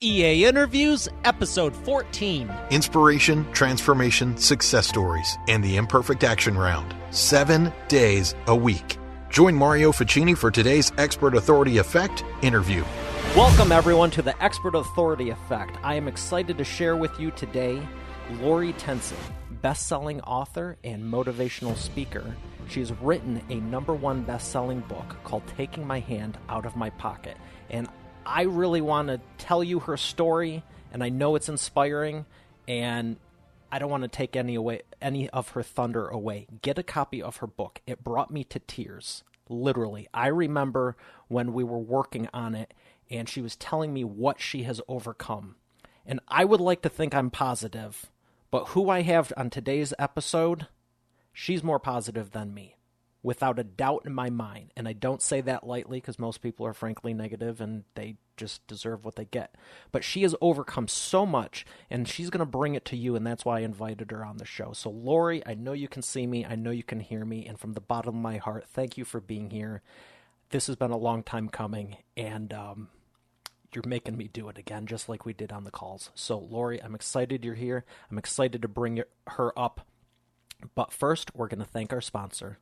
EA Interviews, Episode 14. Inspiration, transformation, success stories, and the imperfect action round. 7 days a week. Join Mario Ficini for today's Expert Authority Effect interview. Welcome, everyone, to the Expert Authority Effect. I am excited to share with you today Lorie Tensen, best-selling author and motivational speaker. She's written a #1 best-selling book called Taking My Hand Out of My Pocket. And I really want to tell you her story, and I know it's inspiring, and I don't want to take any of her thunder away. Get a copy of her book. It brought me to tears, literally. I remember when we were working on it, and she was telling me what she has overcome. And I would like to think I'm positive, but who I have on today's episode, she's more positive than me, without a doubt in my mind. And I don't say that lightly because most people are frankly negative and they just deserve what they get. But she has overcome so much, and she's going to bring it to you, and that's why I invited her on the show. So Lorie, I know you can see me, I know you can hear me, and from the bottom of my heart, thank you for being here. This has been a long time coming, and you're making me do it again, just like we did on the calls. So Lorie, I'm excited you're here. I'm excited to bring her up. But first, we're going to thank our sponsor.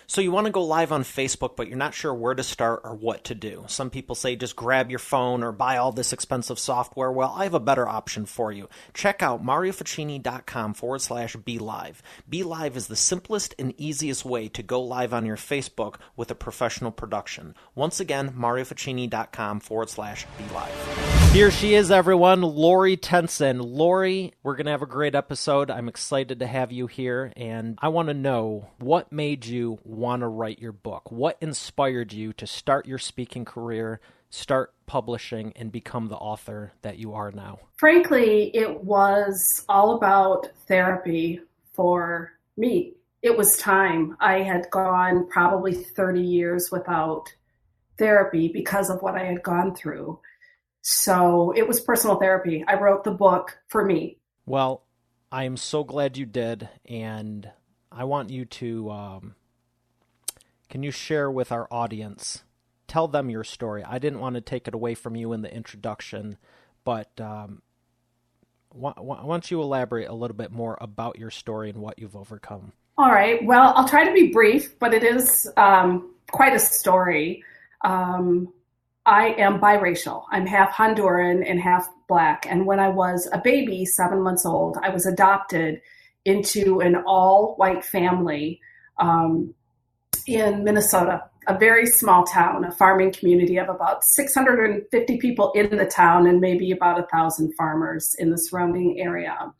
So you want to go live on Facebook, but you're not sure where to start or what to do. Some people say just grab your phone or buy all this expensive software. Well, I have a better option for you. Check out marioficini.com/BeLive. BeLive is the simplest and easiest way to go live on your Facebook with a professional production. Once again, marioficini.com/BeLive. Here she is, everyone, Lorie Tensen. Lorie, we're going to have a great episode. I'm excited to have you here, and I want to know what made you want to write your book. What inspired you to start your speaking career, start publishing, and become the author that you are now? Frankly, it was all about therapy for me. It was time. I had gone probably 30 years without therapy because of what I had gone through. So it was personal therapy. I wrote the book for me. Well, I am so glad you did, and I want you to, can you share with our audience, tell them your story. I didn't want to take it away from you in the introduction, but why don't you elaborate a little bit more about your story and what you've overcome? All right. Well, I'll try to be brief, but it is quite a story. I am biracial. I'm half Honduran and half Black. And when I was a baby, 7 months old, I was adopted into an all-white family in Minnesota, a very small town, a farming community of about 650 people in the town and maybe about 1,000 farmers in the surrounding area.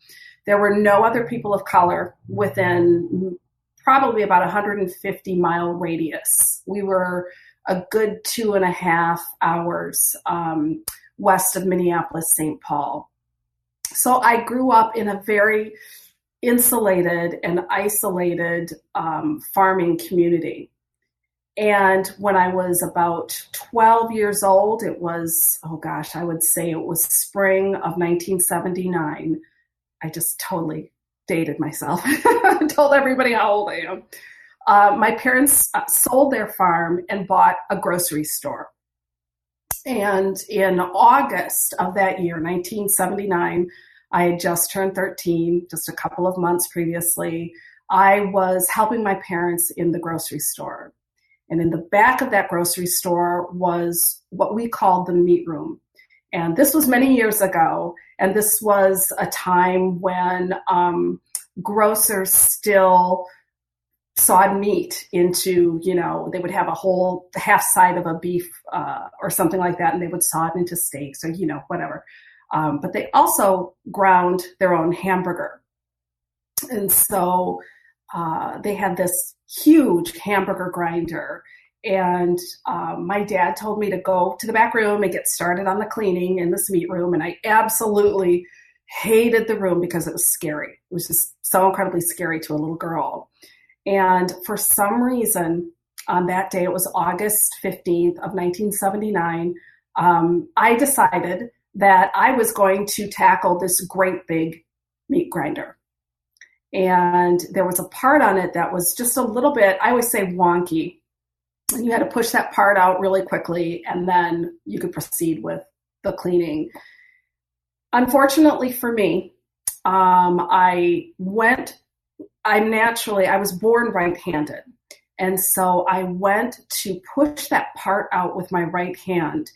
There were no other people of color within probably about 150-mile radius. We were a good 2.5 hours west of Minneapolis, St. Paul. So I grew up in a very insulated and isolated farming community. And when I was about 12 years old, it was, I would say it was spring of 1979. I just totally dated myself. I told everybody how old I am. My parents sold their farm and bought a grocery store. And in August of that year, 1979, I had just turned 13, just a couple of months previously. I was helping my parents in the grocery store. And in the back of that grocery store was what we called the meat room. And this was many years ago. And this was a time when grocers still sawed meat into, they would have a whole half side of a beef or something like that, and they would saw it into steaks or, whatever. But they also ground their own hamburger. And so they had this huge hamburger grinder. And my dad told me to go to the back room and get started on the cleaning in this meat room. And I absolutely hated the room because it was scary. It was just so incredibly scary to a little girl. And for some reason, on that day, it was August 15th of 1979, I decided that I was going to tackle this great big meat grinder. And there was a part on it that was just a little bit, I always say wonky. And you had to push that part out really quickly, and then you could proceed with the cleaning. Unfortunately for me, I was born right-handed. And so I went to push that part out with my right hand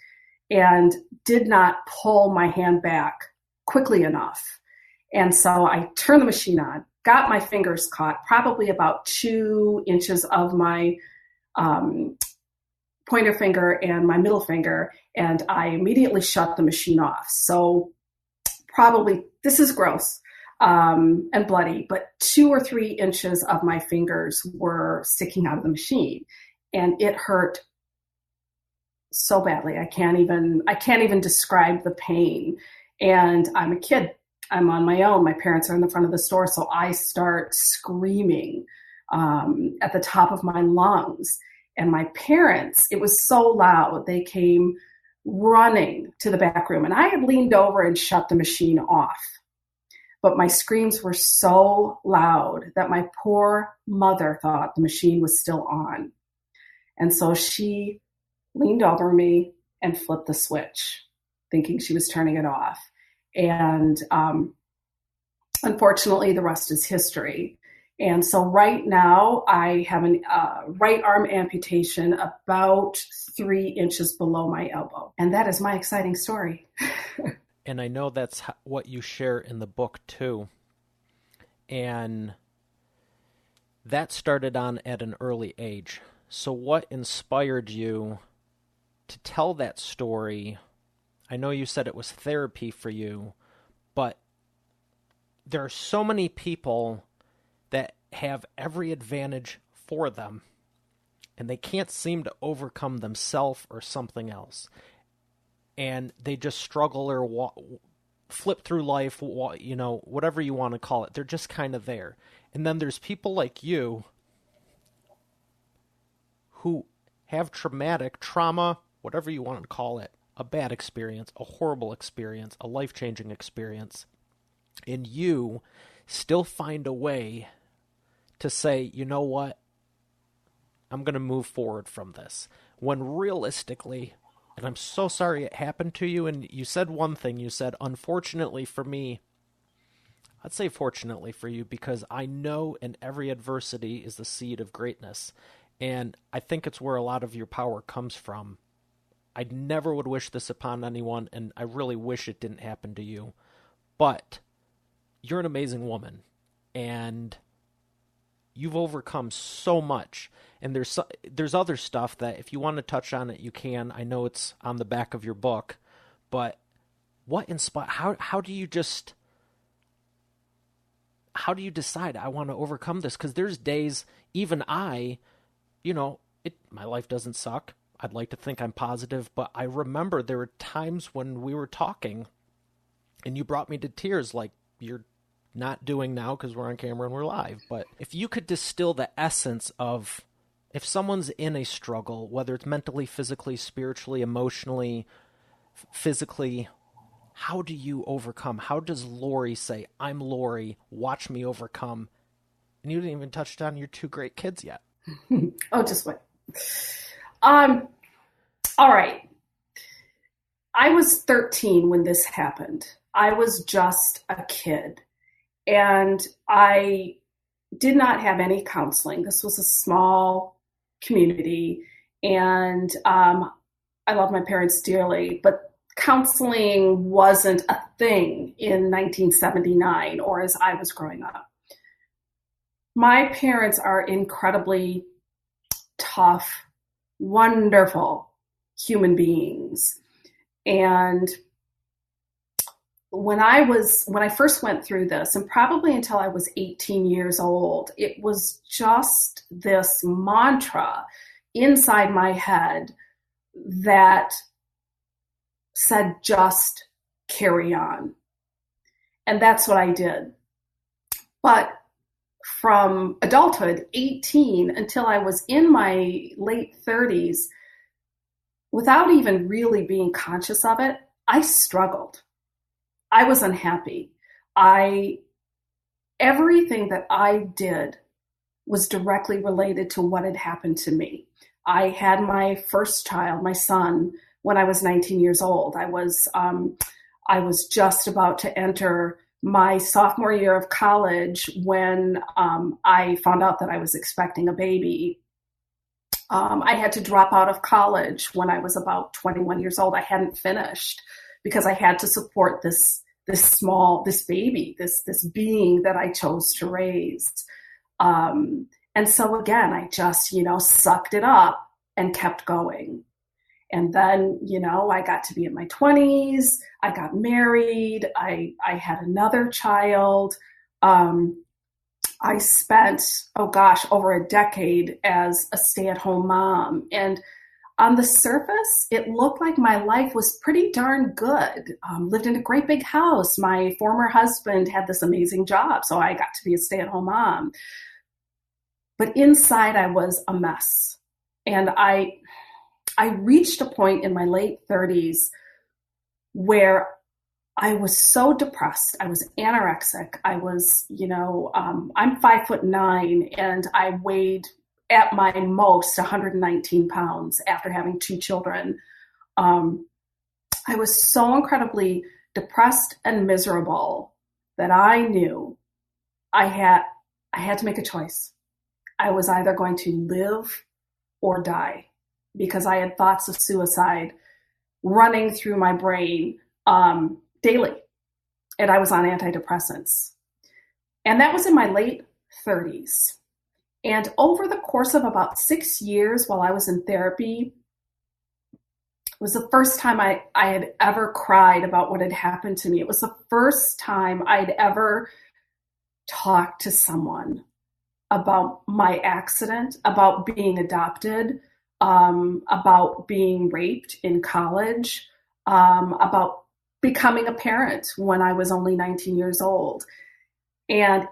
and did not pull my hand back quickly enough. And so I turned the machine on, got my fingers caught, probably about 2 inches of my pointer finger and my middle finger, and I immediately shut the machine off. So probably, this is gross and bloody, but 2 or 3 inches of my fingers were sticking out of the machine, and it hurt so badly. I can't even describe the pain. And I'm a kid. I'm on my own. My parents are in the front of the store, so I start screaming at the top of my lungs. And my parents, it was so loud, they came running to the back room. And I had leaned over and shut the machine off. But my screams were so loud that my poor mother thought the machine was still on. And so she leaned over me and flipped the switch, thinking she was turning it off. And unfortunately, the rest is history. And so right now, I have a right arm amputation about 3 inches below my elbow. And that is my exciting story. And I know that's what you share in the book, too. And that started on at an early age. So what inspired you to tell that story? I know you said it was therapy for you, but there are so many people that have every advantage for them, and they can't seem to overcome themselves or something else. And they just struggle or flip through life, whatever you want to call it. They're just kind of there. And then there's people like you who have trauma, whatever you want to call it, a bad experience, a horrible experience, a life-changing experience, and you still find a way to say, you know what, I'm going to move forward from this. When realistically, and I'm so sorry it happened to you, and you said one thing, you said, unfortunately for me, I'd say fortunately for you, because I know in every adversity is the seed of greatness, and I think it's where a lot of your power comes from. I never would wish this upon anyone, and I really wish it didn't happen to you. But you're an amazing woman, and you've overcome so much. And there's other stuff that if you want to touch on it, you can. I know it's on the back of your book, but what inspired? How do you decide I want to overcome this? Because there's days, even my life doesn't suck. I'd like to think I'm positive, but I remember there were times when we were talking and you brought me to tears like you're not doing now because we're on camera and we're live. But if you could distill the essence of if someone's in a struggle, whether it's mentally, physically, spiritually, emotionally, physically, how do you overcome? How does Lorie say, I'm Lorie, watch me overcome? And you didn't even touch on your 2 great kids yet. Oh, just wait. All right. I was 13 when this happened. I was just a kid, and I did not have any counseling. This was a small community, and I love my parents dearly, but counseling wasn't a thing in 1979 or as I was growing up. My parents are incredibly tough, wonderful human beings. And when I first went through this, and probably until I was 18 years old, it was just this mantra inside my head that said, just carry on. And that's what I did. But from adulthood, 18, until I was in my late 30s, without even really being conscious of it, I struggled. I was unhappy. Everything that I did was directly related to what had happened to me. I had my first child, my son, when I was 19 years old. I was I was just about to enter my sophomore year of college when I found out that I was expecting a baby. I had to drop out of college when I was about 21 years old. I hadn't finished because I had to support this baby, this being that I chose to raise. And so again, I just, sucked it up and kept going. And then, I got to be in my 20s. I got married. I had another child. I spent, over a decade as a stay-at-home mom. And on the surface, it looked like my life was pretty darn good. Lived in a great big house. My former husband had this amazing job, so I got to be a stay-at-home mom. But inside, I was a mess. And I reached a point in my late 30s where I was so depressed. I was anorexic. I was, I'm 5'9", and I weighed at my most 119 pounds after having 2 children. I was so incredibly depressed and miserable that I knew I had to make a choice. I was either going to live or die, because I had thoughts of suicide running through my brain daily. And I was on antidepressants. And that was in my late 30s. And over the course of about 6 years while I was in therapy, it was the first time I had ever cried about what had happened to me. It was the first time I'd ever talked to someone about my accident, about being adopted, about being raped in college, about becoming a parent when I was only 19 years old. And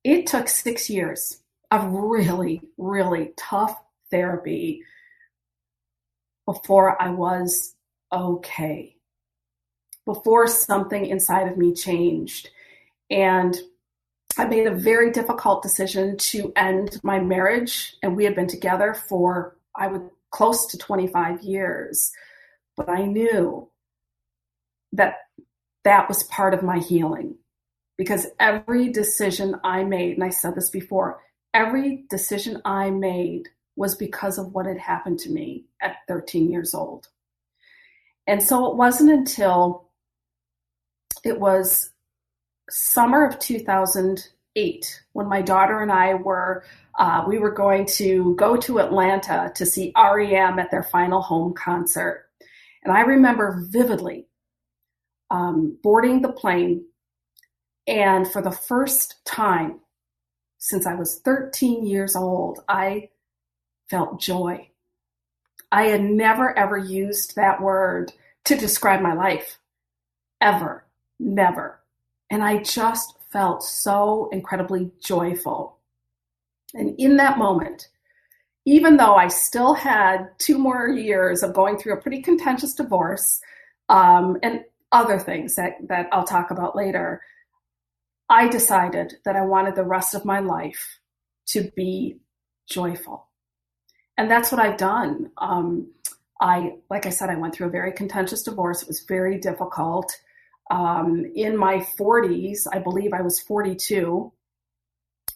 it took 6 years of really, really tough therapy before I was okay, before something inside of me changed. And I made a very difficult decision to end my marriage, and we had been together for, close to 25 years. But I knew that was part of my healing, because every decision I made, and I said this before, every decision I made was because of what had happened to me at 13 years old. And so it wasn't until it was summer of 2008 when my daughter and I were going to go to Atlanta to see REM at their final home concert. And I remember vividly boarding the plane, and for the first time since I was 13 years old, I felt joy. I had never, ever used that word to describe my life. Ever. Never. And I just felt so incredibly joyful. And in that moment, even though I still had 2 more years of going through a pretty contentious divorce, and other things that I'll talk about later, I decided that I wanted the rest of my life to be joyful. And that's what I've done. Like I said, I went through a very contentious divorce. It was very difficult. In my 40s, I believe I was 42,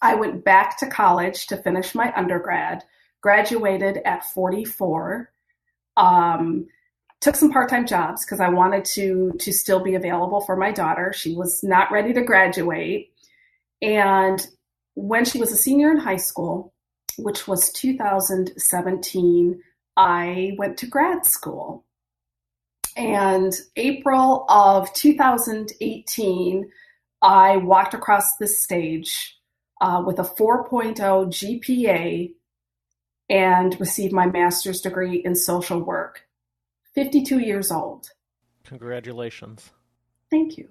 I went back to college to finish my undergrad, graduated at 44, took some part-time jobs because I wanted to still be available for my daughter. She was not ready to graduate. And when she was a senior in high school, which was 2017, I went to grad school. And April of 2018, I walked across this stage with a 4.0 GPA and received my master's degree in social work. 52 years old. Congratulations. Thank you.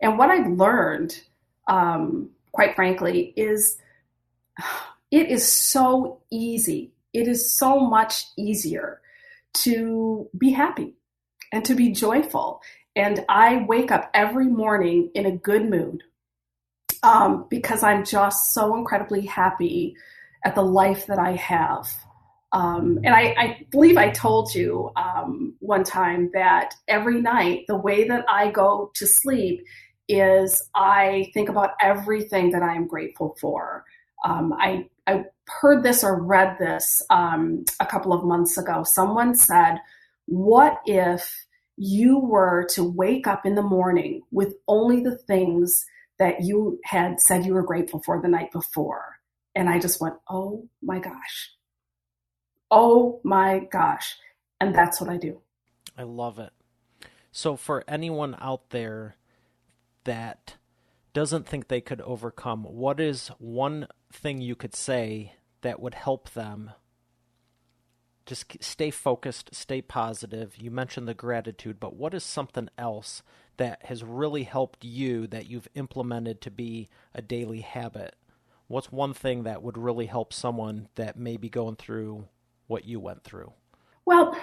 And what I've learned, quite frankly, is it is so easy. It is so much easier to be happy and to be joyful. And I wake up every morning in a good mood because I'm just so incredibly happy at the life that I have. And I believe I told you one time that every night, the way that I go to sleep is I think about everything that I am grateful for. I heard this or read this a couple of months ago. Someone said, what if you were to wake up in the morning with only the things that you had said you were grateful for the night before? And I just went, oh my gosh. Oh my gosh. And that's what I do. I love it. So for anyone out there that doesn't think they could overcome, what is one thing you could say that would help them just stay focused, stay positive? You mentioned the gratitude, but what is something else that has really helped you that you've implemented to be a daily habit? What's one thing that would really help someone that may be going through what you went through? Well,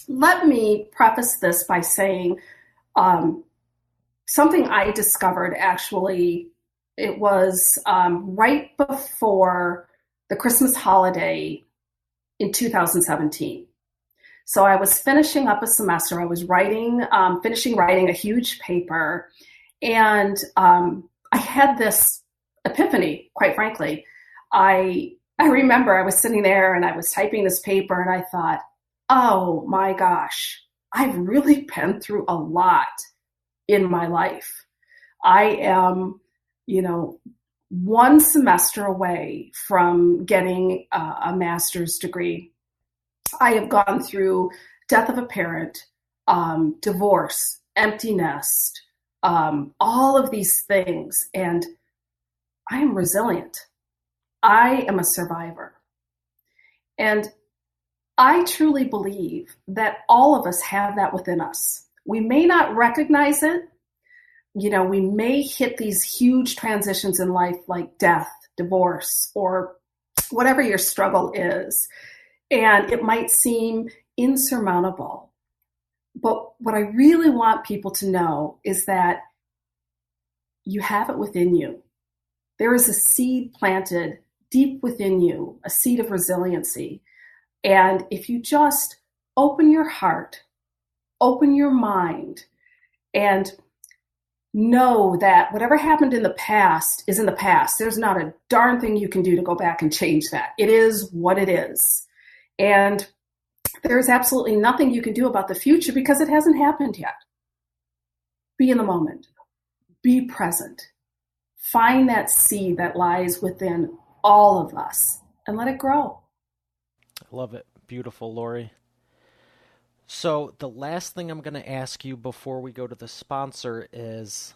let me preface this by saying something I discovered actually. It was right before the Christmas holiday in 2017. So I was finishing up a semester. I was finishing writing a huge paper, and I had this epiphany, quite frankly. I remember I was sitting there and I was typing this paper and I thought, oh my gosh, I've really been through a lot in my life. I am, one semester away from getting a master's degree. I have gone through death of a parent, divorce, empty nest, all of these things, and I am resilient. I am a survivor. And I truly believe that all of us have that within us. We may not recognize it. We may hit these huge transitions in life like death, divorce, or whatever your struggle is. And it might seem insurmountable. But what I really want people to know is that you have it within you. There is a seed planted deep within you, a seed of resiliency. And if you just open your heart, open your mind, and know that whatever happened in the past is in the past. There's not a darn thing you can do to go back and change that. It is what it is. And there's absolutely nothing you can do about the future because it hasn't happened yet. Be in the moment. Be present. Find that seed that lies within all of us and let it grow. I love it. Beautiful, Lorie. So the last thing I'm going to ask you before we go to the sponsor is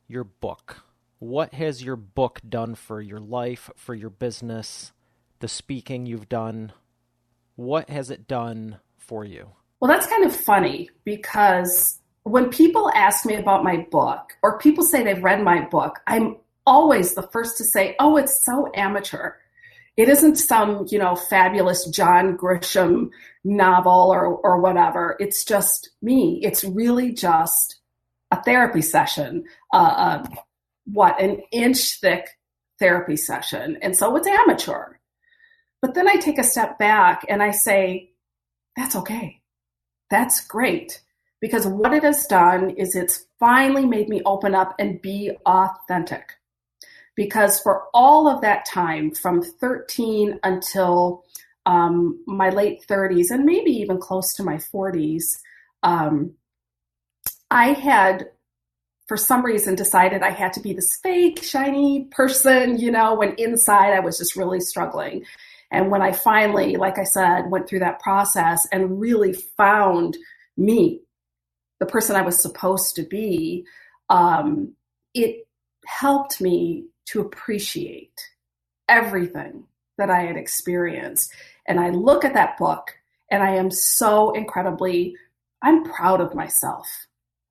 your book. What has your book done for your life, for your business, the speaking you've done? What has it done for you? Well, that's kind of funny because when people ask me about my book or people say they've read my book, I'm always the first to say, oh, it's so amateur. It isn't some, fabulous John Grisham novel or whatever. It's just me. It's really just a therapy session, an inch thick therapy session. And so it's amateur. But then I take a step back and I say, that's okay. That's great. Because what it has done is it's finally made me open up and be authentic. Because for all of that time, from 13 until my late 30s, and maybe even close to my 40s, I had, for some reason, decided I had to be this fake, shiny person, when inside I was just really struggling. And when I finally, like I said, went through that process and really found me, the person I was supposed to be, it helped me to appreciate everything that I had experienced. And I look at that book and I am so I'm proud of myself.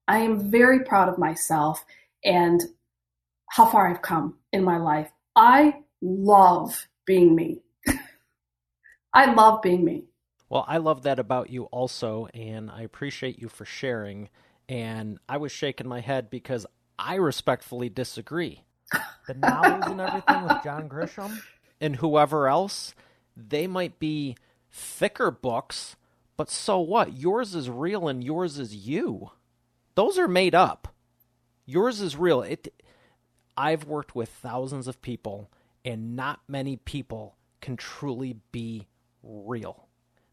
I am very proud of myself and how far I've come in my life. I love being me. I love being me. Well, I love that about you also, and I appreciate you for sharing. And I was shaking my head because I respectfully disagree. The novels and everything with John Grisham and whoever else, They might be thicker books, but so what? Yours is real and yours is you. Those are made up. Yours is real. I've worked with thousands of people, and not many people can truly be real.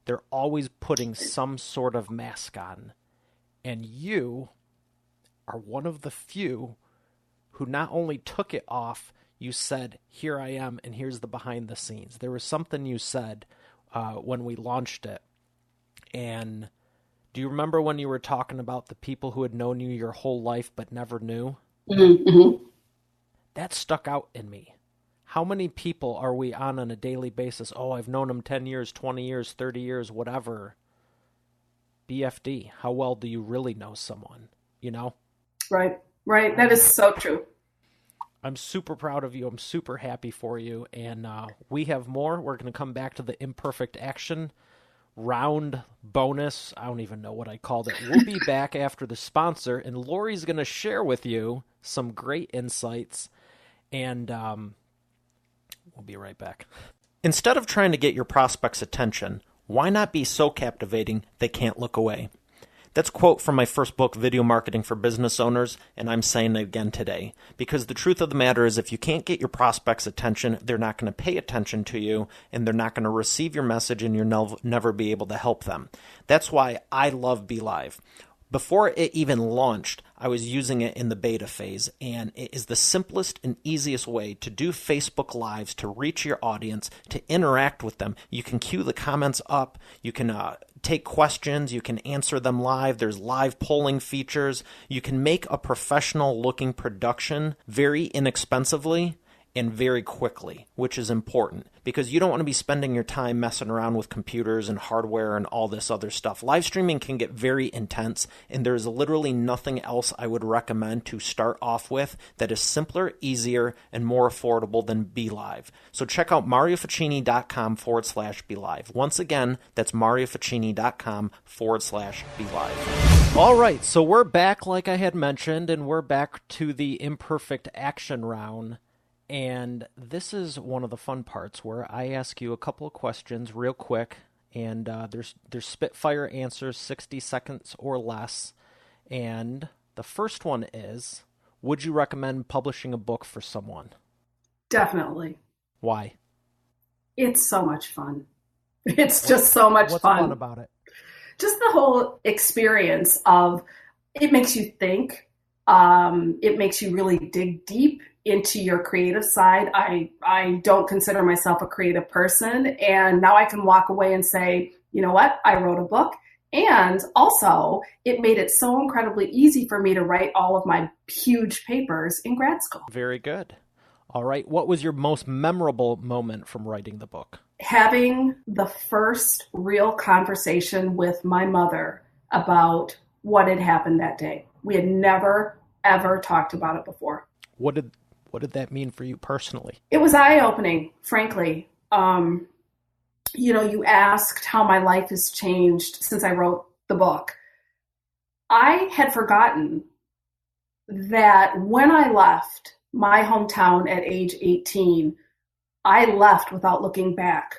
They're always putting some sort of mask on. And you are one of the few who not only took it off, you said, here I am, and here's the behind the scenes. There was something you said when we launched it. And do you remember when you were talking about the people who had known you your whole life but never knew? Mm-hmm. That stuck out in me. How many people are we on a daily basis? Oh, I've known them 10 years, 20 years, 30 years, whatever. BFD, how well do you really know someone, you know? Right. That is so true. I'm super proud of you. I'm super happy for you. And we have more. We're going to come back to the imperfect action round bonus. I don't even know what I called it. We'll be back after the sponsor, and Lorie's going to share with you some great insights. And we'll be right back. Instead of trying to get your prospects' attention, why not be so captivating they can't look away? That's a quote from my first book, Video Marketing for Business Owners, and I'm saying it again today. Because the truth of the matter is, if you can't get your prospects' attention, they're not going to pay attention to you, and they're not going to receive your message, and you'll never be able to help them. That's why I love Be Live. Before it even launched, I was using it in the beta phase, and it is the simplest and easiest way to do Facebook Lives, to reach your audience, to interact with them. You can queue the comments up, you can take questions, you can answer them live, there's live polling features. You can make a professional-looking production very inexpensively and very quickly, which is important because you don't want to be spending your time messing around with computers and hardware and all this other stuff. Live streaming can get very intense, and there's literally nothing else I would recommend to start off with that is simpler, easier, and more affordable than Be Live. So check out marioficini.com/Be Live. Once again, that's marioficini.com/Be Live. All right, so we're back like I had mentioned, and we're back to the imperfect action round. And this is one of the fun parts where I ask you a couple of questions real quick, and there's spitfire answers, 60 seconds or less. And the first one is, would you recommend publishing a book for someone? Definitely. Why? It's so much fun. It's just so much fun. What's fun about it? Just the whole experience of, it makes you think. It makes you really dig deep into your creative side. I don't consider myself a creative person, and now I can walk away and say, you know what, I wrote a book, and also it made it so incredibly easy for me to write all of my huge papers in grad school. Very good. All right, what was your most memorable moment from writing the book? Having the first real conversation with my mother about what had happened that day. We had never, ever talked about it before. What did that mean for you personally? It was eye-opening, frankly. You asked how my life has changed since I wrote the book. I had forgotten that when I left my hometown at age 18, I left without looking back.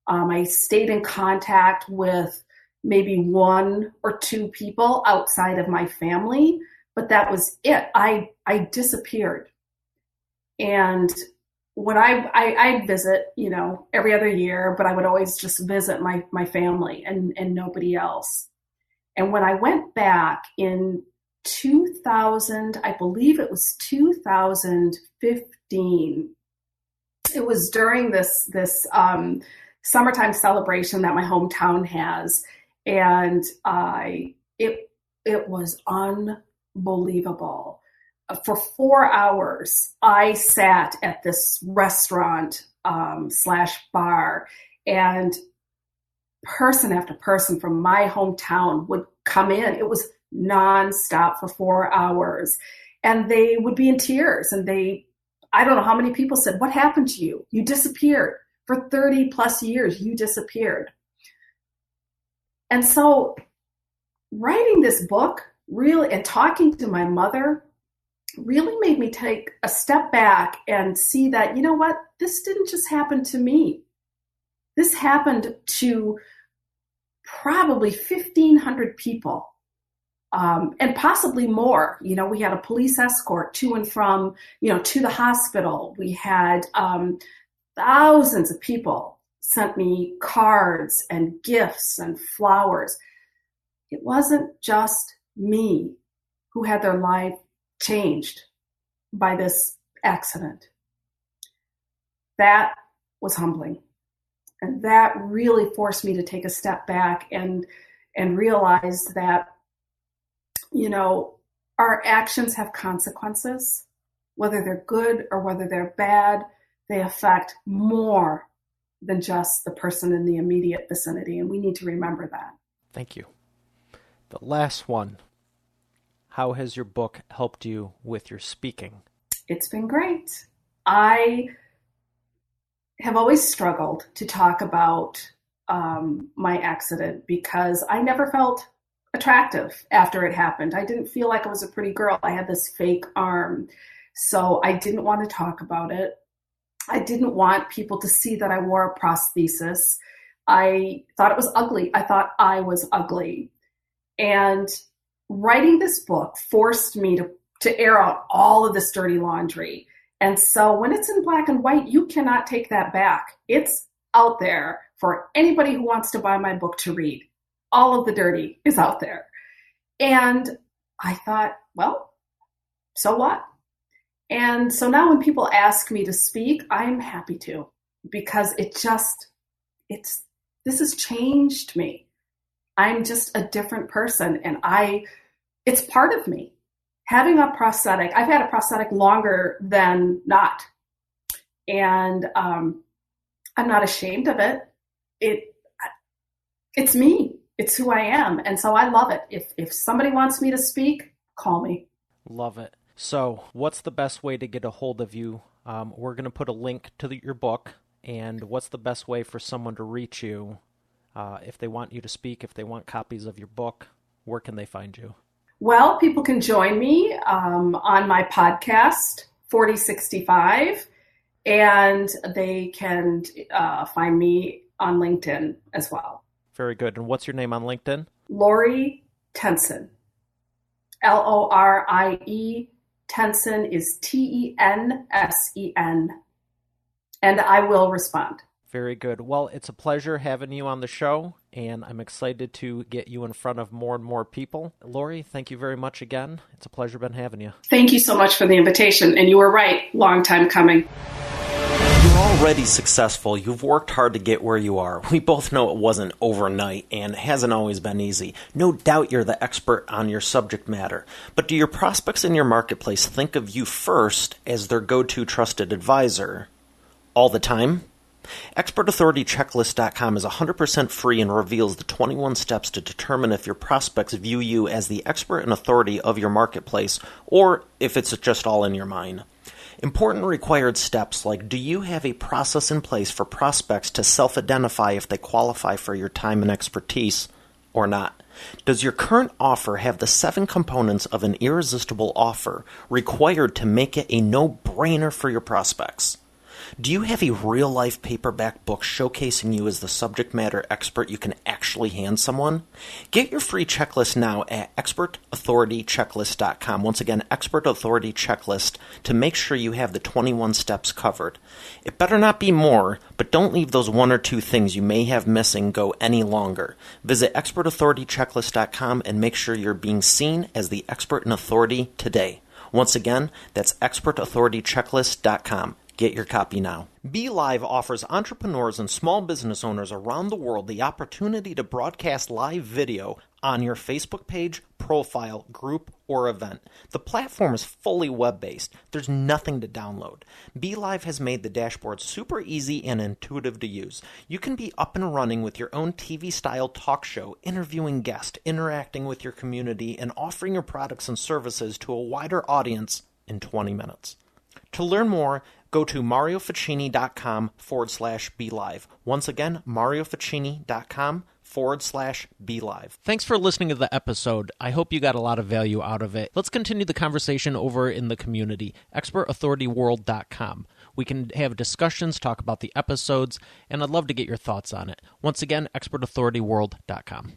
I stayed in contact with maybe one or two people outside of my family, but that was it. I disappeared. And when I'd visit, every other year, but I would always just visit my family and nobody else. And when I went back in 2000, I believe it was 2015, it was during this summertime celebration that my hometown has. And it was unbelievable. For 4 hours, I sat at this restaurant / bar, and person after person from my hometown would come in. It was nonstop for 4 hours, and they would be in tears. And I don't know how many people said, "What happened to you? You disappeared for 30 plus years. You disappeared." And so writing this book really, and talking to my mother, really made me take a step back and see that, you know what, this didn't just happen to me. This happened to probably 1,500 people, and possibly more. We had a police escort to and from, to the hospital. We had thousands of people sent me cards and gifts and flowers. It wasn't just me who had their life changed by this accident. That was humbling. And that really forced me to take a step back and realize that, our actions have consequences. Whether they're good or whether they're bad, they affect more than just the person in the immediate vicinity. And we need to remember that. Thank you. The last one. How has your book helped you with your speaking? It's been great. I have always struggled to talk about my accident because I never felt attractive after it happened. I didn't feel like I was a pretty girl. I had this fake arm. So I didn't want to talk about it. I didn't want people to see that I wore a prosthesis. I thought it was ugly. I thought I was ugly. And writing this book forced me to air out all of this dirty laundry. And so when it's in black and white, you cannot take that back. It's out there for anybody who wants to buy my book to read. All of the dirty is out there. And I thought, well, so what? And so now when people ask me to speak, I'm happy to, because this has changed me. I'm just a different person, and it's part of me. Having a prosthetic, I've had a prosthetic longer than not. And I'm not ashamed of it. It's me. It's who I am. And so I love it. If somebody wants me to speak, call me. Love it. So what's the best way to get a hold of you? We're going to put a link to your book. And what's the best way for someone to reach you if they want you to speak, if they want copies of your book? Where can they find you? Well, people can join me on my podcast, 4065, and they can find me on LinkedIn as well. Very good. And what's your name on LinkedIn? Lorie Tensen. Lorie Tensen is Tensen. And I will respond. Very good. Well, it's a pleasure having you on the show, and I'm excited to get you in front of more and more people. Lorie, thank you very much again. It's a pleasure been having you. Thank you so much for the invitation. And you were right. Long time coming. You're already successful. You've worked hard to get where you are. We both know it wasn't overnight and hasn't always been easy. No doubt you're the expert on your subject matter. But do your prospects in your marketplace think of you first as their go-to trusted advisor all the time? ExpertAuthorityChecklist.com is 100% free and reveals the 21 steps to determine if your prospects view you as the expert and authority of your marketplace or if it's just all in your mind. Important required steps like, do you have a process in place for prospects to self-identify if they qualify for your time and expertise or not? Does your current offer have the 7 components of an irresistible offer required to make it a no-brainer for your prospects? Do you have a real-life paperback book showcasing you as the subject matter expert you can actually hand someone? Get your free checklist now at ExpertAuthorityChecklist.com. Once again, Expert Authority Checklist, to make sure you have the 21 steps covered. It better not be more, but don't leave those 1 or 2 things you may have missing go any longer. Visit ExpertAuthorityChecklist.com and make sure you're being seen as the expert and authority today. Once again, that's ExpertAuthorityChecklist.com. Get your copy now. BeLive offers entrepreneurs and small business owners around the world the opportunity to broadcast live video on your Facebook page, profile, group, or event. The platform is fully web-based. There's nothing to download. BeLive has made the dashboard super easy and intuitive to use. You can be up and running with your own TV-style talk show, interviewing guests, interacting with your community, and offering your products and services to a wider audience in 20 minutes. To learn more, go to MarioFacchini.com/BeLive. Once again, MarioFacchini.com/BeLive. Thanks for listening to the episode. I hope you got a lot of value out of it. Let's continue the conversation over in the community, ExpertAuthorityWorld.com. We can have discussions, talk about the episodes, and I'd love to get your thoughts on it. Once again, expertauthorityworld.com.